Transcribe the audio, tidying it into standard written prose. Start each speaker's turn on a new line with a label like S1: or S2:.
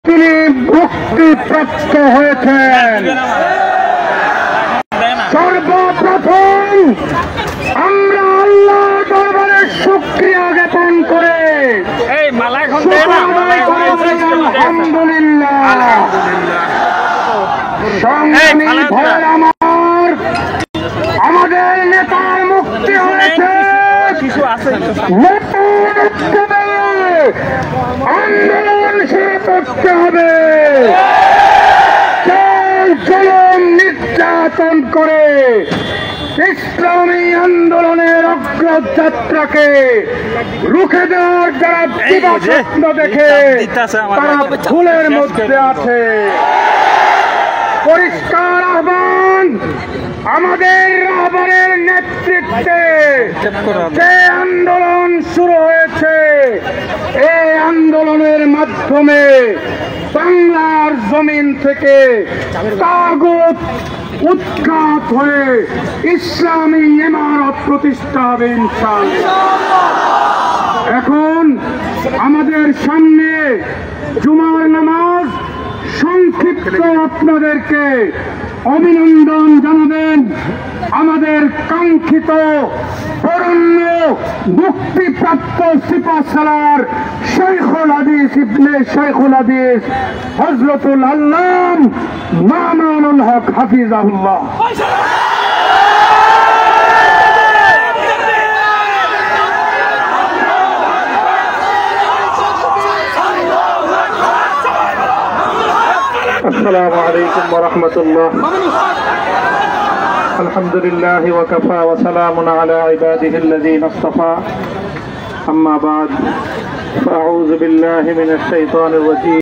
S1: তিনি মুক্তিপ্রাপ্ত হয়েছেন। সর্বপ্রথম আমরা আল্লাহ দরবারে শুকরিয়া জ্ঞাপন করে আলহামদুলিল্লাহ। সংগ্রামী ভাইয়ের আমার, আমাদের নেতার মুক্তি হয়েছে। আন্দোলন শুরু করতে হবে। জুলুম নির্যাতন করে ইসলামী আন্দোলনের অগ্রযাত্রাকে রুখে দেওয়ার যারা দিবাস্বপ্ন দেখে তারা ভুলের মধ্যে আছে। পরিষ্কার আহ্বান, আমাদের রাহবরের নেতৃত্বে যে আন্দোলন শুরু হয়েছে, এই আন্দোলনের মাধ্যমে বাংলার জমিন থেকে তাগুত উৎখাত হয়ে ইসলামী ইমারত প্রতিষ্ঠা হবে ইনশাআল্লাহ। এখন আমাদের সামনে জুমার নামাজ, সংক্ষিপ্ত আপনাদেরকে অভিনন্দন জানাবেন আমাদের কাঙ্ক্ষিত বরণ্য মুক্তিপ্রাপ্ত সিপাহসালার শাইখুল হাদিস ইবনে শাইখুল হাদিস হযরতুল আল্লাম মামুনুল হক হাফিজাহুল্লাহ। আসসালামু আলাইকুম ওয়া রাহমাতুল্লাহ। আলহামদুলিল্লাহি ওয়া কাফা ওয়া সালামুন আলা ইবাদিহিল্লাযীনা ইসতাফা। আম্মা বা'দ, ফাআউযু বিল্লাহি মিনাশ শাইতানির রাজীম।